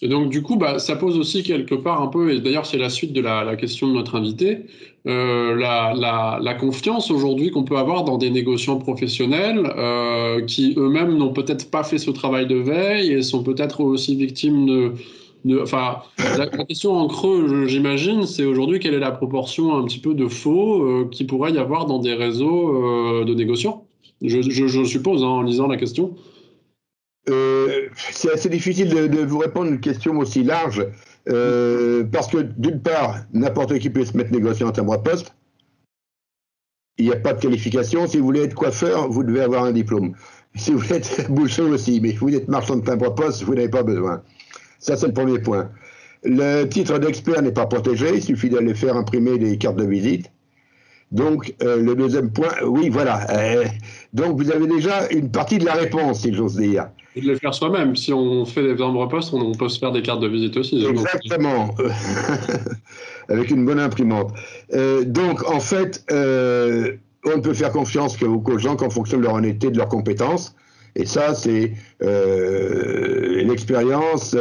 Et donc, du coup, ça pose aussi quelque part un peu, et d'ailleurs c'est la suite de la question de notre invité, la confiance aujourd'hui qu'on peut avoir dans des négociants professionnels qui eux-mêmes n'ont peut-être pas fait ce travail de veille et sont peut-être aussi victimes enfin, la question en creux, j'imagine, c'est aujourd'hui quelle est la proportion un petit peu de faux qu'il pourrait y avoir dans des réseaux de négociants? Je suppose, hein, en lisant la question. C'est assez difficile de vous répondre à une question aussi large, parce que d'une part, n'importe qui peut se mettre négociant en timbre poste. Il n'y a pas de qualification. Si vous voulez être coiffeur, vous devez avoir un diplôme. Si vous voulez être boucher aussi, mais si vous voulez être marchand de timbre poste, vous n'avez pas besoin. Ça, c'est le premier point. Le titre d'expert n'est pas protégé, il suffit d'aller faire imprimer des cartes de visite. Donc, le deuxième point, oui, voilà. Donc, vous avez déjà une partie de la réponse, si j'ose dire. Et de le faire soi-même. Si on fait des timbres postes, on peut se faire des cartes de visite aussi. Exactement. Avec une bonne imprimante. Donc, en fait, on ne peut faire confiance qu'aux gens qu'en fonction de leur honnêteté, de leurs compétences. Et ça, c'est l'expérience,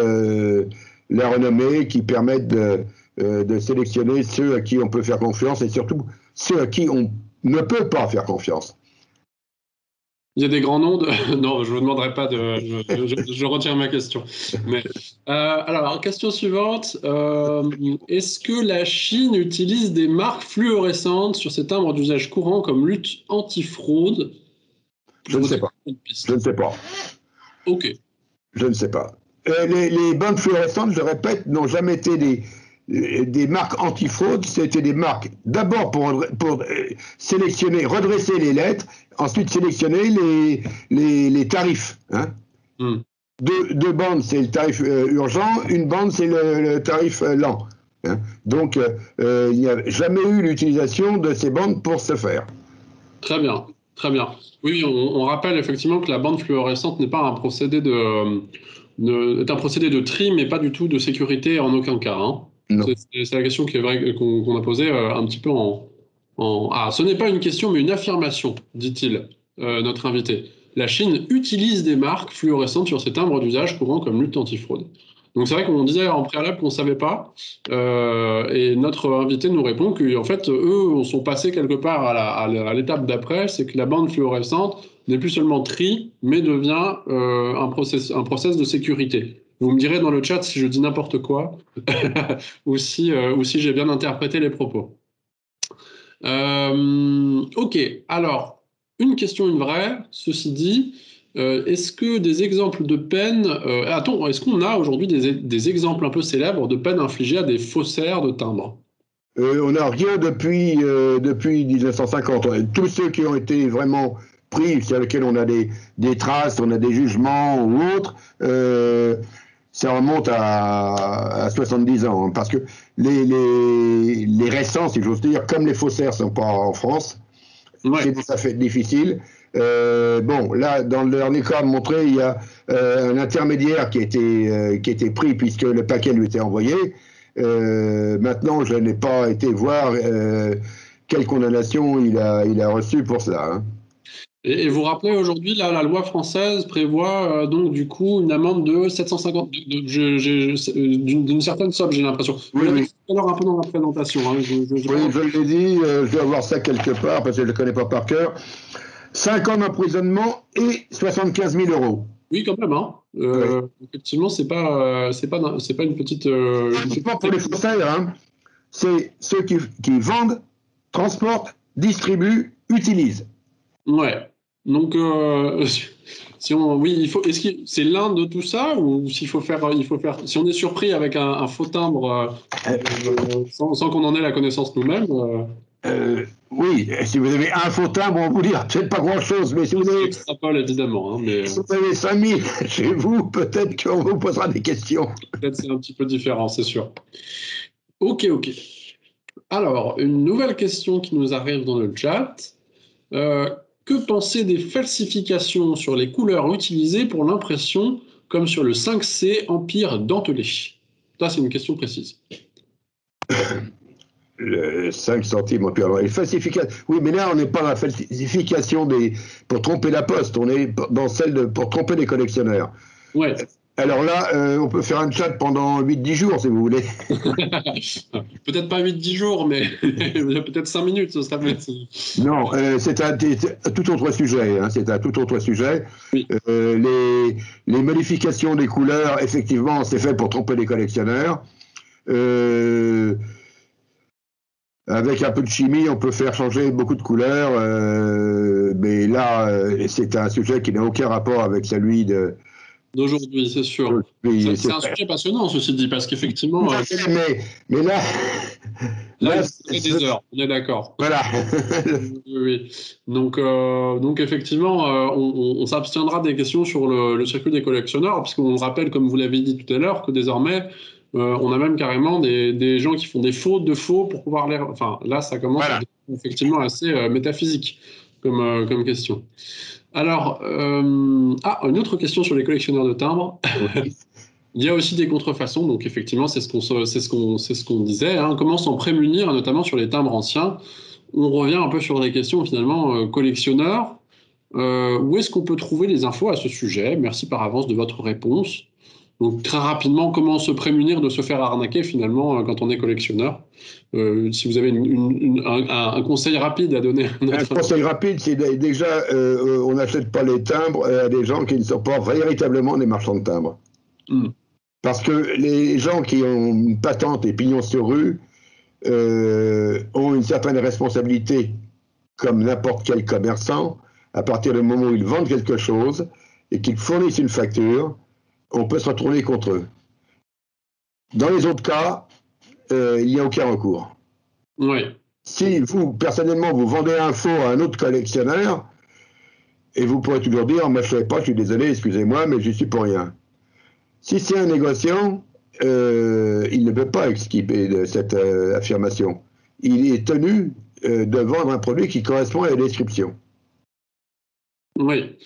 la renommée qui permettent de sélectionner ceux à qui on peut faire confiance et surtout ceux à qui on ne peut pas faire confiance. Il y a des grands noms Non, je ne vous demanderai pas de... Je retire ma question. Mais, alors, question suivante. Est-ce que la Chine utilise des marques fluorescentes sur ses timbres d'usage courant comme lutte anti-fraude? Je ne sais pas. Je ne sais pas. Ok. Je ne sais pas. Les bandes fluorescentes, je répète, n'ont jamais été des marques anti-fraude. C'était des marques d'abord pour sélectionner, redresser les lettres, ensuite sélectionner les tarifs. Hein. Deux bandes, c'est le tarif urgent, une bande, c'est le tarif lent. hein. Donc, il n'y a jamais eu l'utilisation de ces bandes pour ce faire. Très bien, très bien. Oui, on rappelle effectivement que la bande fluorescente n'est pas un procédé est un procédé de tri, mais pas du tout de sécurité en aucun cas, hein. C'est la question qui est vraie, qu'on a posée un petit peu Ah, ce n'est pas une question, mais une affirmation, dit-il, notre invité. La Chine utilise des marques fluorescentes sur ses timbres d'usage courant comme lutte antifraude. Donc c'est vrai qu'on disait en préalable qu'on ne savait pas, et notre invité nous répond qu'en fait, eux sont passés quelque part à l'étape d'après, c'est que la bande fluorescente n'est plus seulement tri, mais devient un process de sécurité. Vous me direz dans le chat si je dis n'importe quoi, ou si j'ai bien interprété les propos. Ok, alors, une question, une vraie, ceci dit, est-ce que des exemples de peines... est-ce qu'on a aujourd'hui des exemples un peu célèbres de peines infligées à des faussaires de timbres? On n'a rien depuis 1950. Tous ceux qui ont été vraiment pris, sur lesquels on a des traces, on a des jugements ou autres, ça remonte à 70 ans. Hein, parce que les récents, si j'ose dire, comme les faussaires ne sont pas en France, ouais. Ça fait difficile. Bon, là, dans le dernier cas montré, il y a un intermédiaire qui a été pris puisque le paquet lui était envoyé. Maintenant, je n'ai pas été voir quelle condamnation il a reçu pour cela. Hein. Et vous rappelez aujourd'hui, la loi française prévoit donc du coup une amende de 750 d'une certaine somme, j'ai l'impression. Vous l'avez dit tout à l'heure un peu dans la présentation. Hein, oui, je l'ai dit, je dois avoir ça quelque part parce que je ne le connais pas par cœur. 5 ans d'emprisonnement et 75 000 €. Oui, quand même. Hein. Ouais. Effectivement, c'est pas une petite. C'est pas pour les faussaires. Hein. C'est ceux qui vendent, transportent, distribuent, utilisent. Ouais. Donc, oui, est-ce que c'est l'un de tout ça ou s'il faut faire, si on est surpris avec un faux timbre sans qu'on en ait la connaissance nous-mêmes. Oui, si vous avez un faux timbre, on vous dit peut-être pas grand-chose, mais si vous avez... extrapole évidemment. Hein, mais... Si vous avez 5000 chez vous, peut-être qu'on vous posera des questions. Peut-être c'est un petit peu différent, c'est sûr. Ok. Alors, une nouvelle question qui nous arrive dans le chat. Que penser des falsifications sur les couleurs utilisées pour l'impression, comme sur le 5C Empire dentelé? Ça, c'est une question précise. Le 5 centimes Empire. Les falsifications. Oui, mais là, on n'est pas dans la falsification pour tromper la poste, on est dans celle pour tromper les collectionneurs. Ouais. Alors là, on peut faire un chat pendant 8-10 jours, si vous voulez. Peut-être pas 8-10 jours, mais peut-être 5 minutes, ça serait peut-être... Non, c'est un tout autre sujet. Hein, c'est un tout autre sujet. Oui. Les modifications des couleurs, effectivement, c'est fait pour tromper les collectionneurs. Avec un peu de chimie, on peut faire changer beaucoup de couleurs. Mais là, c'est un sujet qui n'a aucun rapport avec celui d'aujourd'hui, c'est sûr. C'est un sujet passionnant, ceci dit, parce qu'effectivement... Mais là... Là, c'est des heures, on est d'accord. Voilà. Oui. Donc effectivement, on s'abstiendra des questions sur le circuit des collectionneurs, puisqu'on rappelle, comme vous l'avez dit tout à l'heure, que désormais, on a même carrément des gens qui font des fautes de faux pour pouvoir les... Enfin, là, ça commence à être effectivement assez métaphysique comme question. Alors, une autre question sur les collectionneurs de timbres. Il y a aussi des contrefaçons, donc effectivement, c'est ce qu'on disait. Hein. Comment s'en prémunir, notamment sur les timbres anciens? On revient un peu sur les questions finalement collectionneurs. Où est-ce qu'on peut trouver les infos à ce sujet? Merci par avance de votre réponse. Donc très rapidement, comment se prémunir de se faire arnaquer finalement quand on est collectionneur? Si vous avez un conseil rapide à donner. Un conseil rapide, c'est déjà, on n'achète pas les timbres à des gens qui ne sont pas véritablement des marchands de timbres. Parce que les gens qui ont une patente et pignon sur rue ont une certaine responsabilité, comme n'importe quel commerçant. À partir du moment où ils vendent quelque chose et qu'ils fournissent une facture, on peut se retourner contre eux. Dans les autres cas, il n'y a aucun recours. Oui. Si vous, personnellement, vous vendez un faux à un autre collectionneur, et vous pourrez toujours dire, moi je ne savais pas, je suis désolé, excusez-moi, mais j'y suis pour rien. Si c'est un négociant, il ne peut pas expliquer de cette affirmation. Il est tenu de vendre un produit qui correspond à la description. Oui.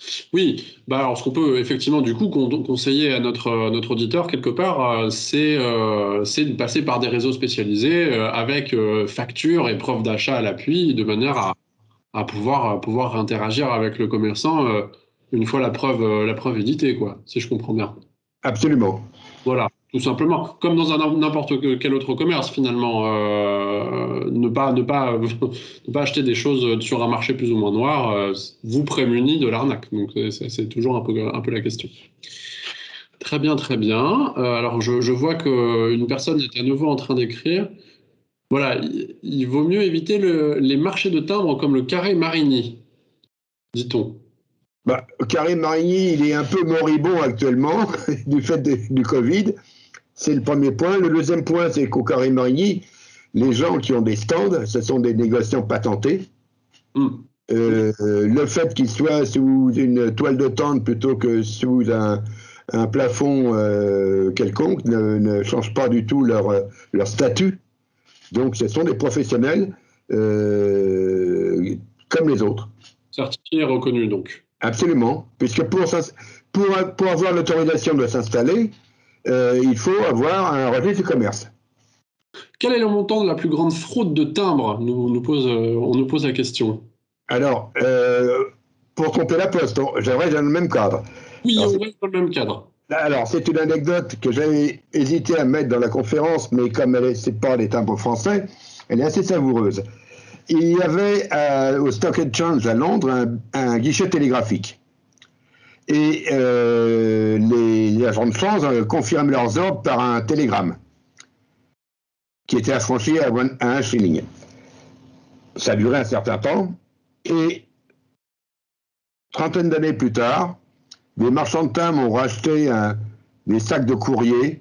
Bah alors, ce qu'on peut effectivement du coup conseiller à notre auditeur quelque part, c'est de passer par des réseaux spécialisés avec facture et preuve d'achat à l'appui, de manière à pouvoir interagir avec le commerçant une fois la preuve éditée, quoi, si je comprends bien. Absolument. Voilà, tout simplement. Comme dans n'importe quel autre commerce, finalement. Ne pas acheter des choses sur un marché plus ou moins noir vous prémunit de l'arnaque. Donc, c'est toujours un peu la question. Très bien, très bien. Alors, je vois qu'une personne est à nouveau en train d'écrire. Voilà, il vaut mieux éviter les marchés de timbres comme le Carré Marigny, dit-on. Bah, Carré Marigny, il est un peu moribond actuellement du fait du Covid. C'est le premier point. Le deuxième point, c'est qu'au Carré Marigny, les gens qui ont des stands, ce sont des négociants patentés. Le fait qu'ils soient sous une toile de tente plutôt que sous un plafond quelconque ne change pas du tout leur statut. Donc, ce sont des professionnels comme les autres. Certifié et reconnu, donc. Absolument, puisque pour avoir l'autorisation de s'installer, il faut avoir un registre du commerce. Quel est le montant de la plus grande fraude de timbres? On nous pose la question. Alors, pour tromper la poste, j'aimerais dans le même cadre. Oui, on reste dans le même cadre. Alors, c'est une anecdote que j'avais hésité à mettre dans la conférence, mais comme c'est pas les timbres français, elle est assez savoureuse. Il y avait au Stock Exchange à Londres un guichet télégraphique. Et les agents de change confirment leurs ordres par un télégramme qui était affranchi à 1 shilling. Ça a duré un certain temps, et trentaine d'années plus tard, des marchands de timbres ont racheté des sacs de courrier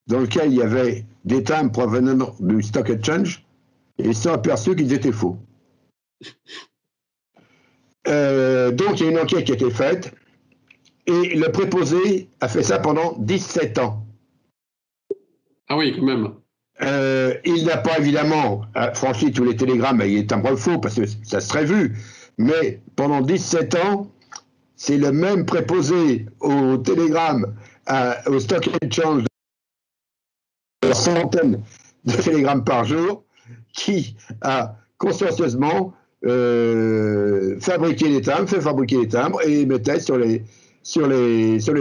dans lesquels il y avait des timbres provenant du Stock Exchange, et ils se sont aperçus qu'ils étaient faux. Donc il y a une enquête qui a été faite, et le préposé a fait ça pendant 17 ans. Ah oui, quand même. Il n'a pas évidemment franchi tous les télégrammes avec des timbres faux, parce que ça serait vu, mais pendant 17 ans, c'est le même préposé au télégramme, au Stock Exchange, de centaines de télégrammes par jour, qui a consciencieusement fait fabriquer les timbres et les mettait sur les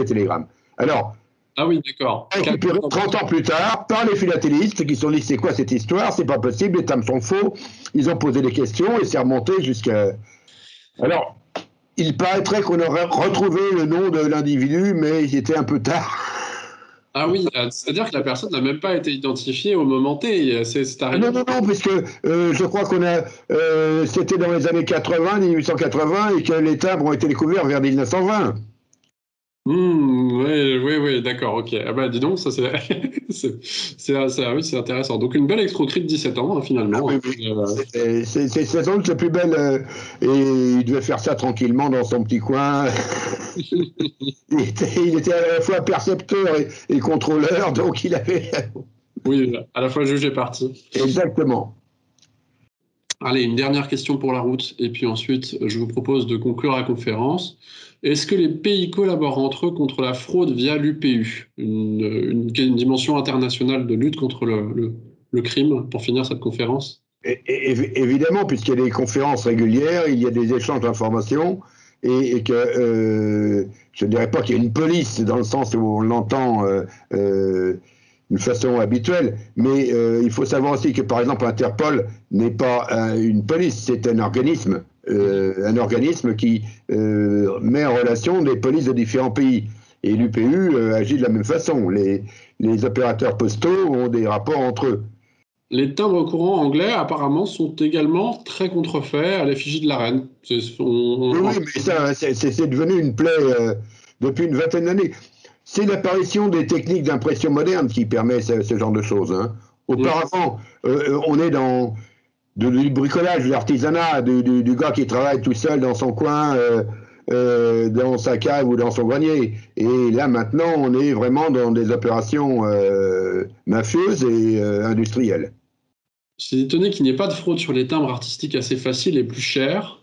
télégrammes. Alors, ah oui, d'accord. Récupéré 30 ans plus tard par les philatélistes qui se sont dit c'est quoi cette histoire, c'est pas possible, les timbres sont faux. Ils ont posé des questions et c'est remonté jusqu'à. Alors, il paraîtrait qu'on aurait retrouvé le nom de l'individu, mais il était un peu tard. Ah oui, c'est-à-dire que la personne n'a même pas été identifiée au moment T. C'est arrivé. Non, puisque je crois c'était dans les années 80, 1880, et que les timbres ont été découverts vers 1920. Oui, d'accord, ok. Ah bah dis donc, ça c'est oui, c'est intéressant. Donc une belle escroquerie de 17 ans, hein, finalement. Ah, oui. C'est sans doute la plus belle, et il devait faire ça tranquillement dans son petit coin. il était à la fois percepteur et contrôleur, donc il avait... Oui, à la fois juge et partie. Exactement. Allez, une dernière question pour la route, et puis ensuite, je vous propose de conclure la conférence. Est-ce que les pays collaborent entre eux contre la fraude via l'UPU, une dimension internationale de lutte contre le crime, pour finir cette conférence? Évidemment, puisqu'il y a des conférences régulières, il y a des échanges d'informations, et que je ne dirais pas qu'il y a une police dans le sens où on l'entend d'une façon habituelle, mais il faut savoir aussi que par exemple Interpol n'est pas une police, c'est un organisme qui met en relation des polices de différents pays. Et l'UPU agit de la même façon. Les opérateurs postaux ont des rapports entre eux. Les timbres courants anglais, apparemment, sont également très contrefaits à l'effigie de la reine. Oui, mais ça, c'est devenu une plaie depuis une vingtaine d'années. C'est l'apparition des techniques d'impression moderne qui permet ce genre de choses. Hein. Auparavant, on est dans du bricolage, de l'artisanat, du gars qui travaille tout seul dans son coin dans sa cave ou dans son grenier. Et là, maintenant, on est vraiment dans des opérations mafieuses et industrielles. Je suis étonné qu'il n'y ait pas de fraude sur les timbres artistiques assez faciles et plus chers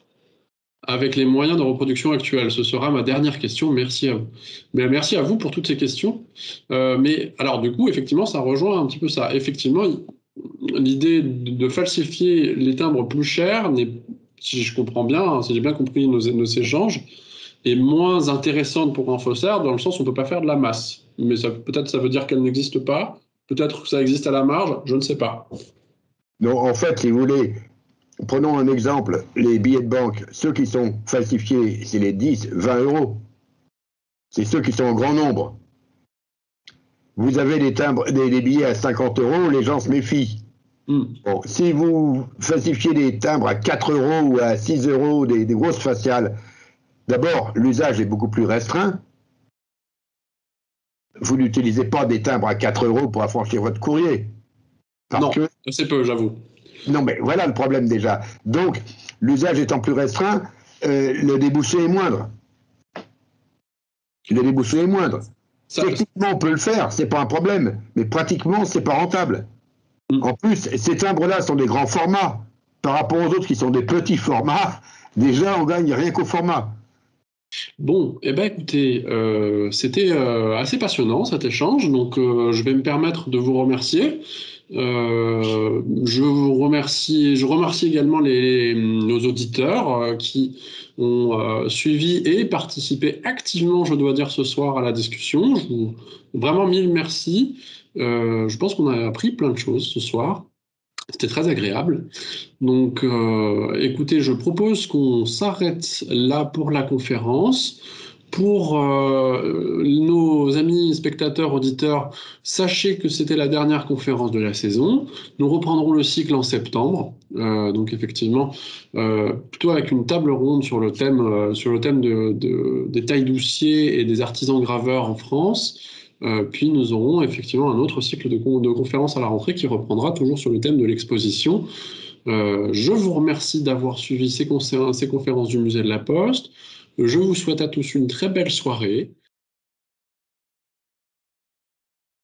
avec les moyens de reproduction actuels. Ce sera ma dernière question. Merci à vous. Mais merci à vous pour toutes ces questions. Mais alors, du coup, effectivement, ça rejoint un petit peu ça. Effectivement, l'idée de falsifier les timbres plus chers n'est, si je comprends bien, hein, si j'ai bien compris nos échanges, est moins intéressante pour un faussaire dans le sens où on ne peut pas faire de la masse. Mais peut-être ça veut dire qu'elle n'existe pas. Peut-être que ça existe à la marge. Je ne sais pas. Donc, en fait, si vous voulez, prenons un exemple, les billets de banque, ceux qui sont falsifiés, c'est les 10, 20 euros. C'est ceux qui sont en grand nombre. Vous avez des timbres, des billets à 50 euros, les gens se méfient. Bon, si vous falsifiez des timbres à 4 euros ou à 6 euros, des grosses faciales, d'abord, l'usage est beaucoup plus restreint. Vous n'utilisez pas des timbres à 4 euros pour affranchir votre courrier. Non, c'est peu, j'avoue. Non, mais voilà le problème déjà. Donc, l'usage étant plus restreint, le débouché est moindre. Le débouché est moindre. Techniquement, on peut le faire, c'est pas un problème, mais pratiquement, c'est pas rentable. En plus, ces timbres-là sont des grands formats. Par rapport aux autres qui sont des petits formats, déjà, on gagne rien qu'au format. Bon, eh ben écoutez, c'était assez passionnant cet échange, donc je vais me permettre de vous remercier. Je remercie également nos auditeurs qui ont suivi et participé activement, je dois dire, ce soir à la discussion. Vraiment mille merci. Je pense qu'on a appris plein de choses ce soir. C'était très agréable. Donc, écoutez, je propose qu'on s'arrête là pour la conférence. Pour nos amis spectateurs, auditeurs, sachez que c'était la dernière conférence de la saison. Nous reprendrons le cycle en septembre. Donc, effectivement, plutôt avec une table ronde sur le thème des tailles-douciers et des artisans graveurs en France. Puis nous aurons effectivement un autre cycle de conférences à la rentrée qui reprendra toujours sur le thème de l'exposition. Je vous remercie d'avoir suivi ces conférences du Musée de la Poste. Je vous souhaite à tous une très belle soirée.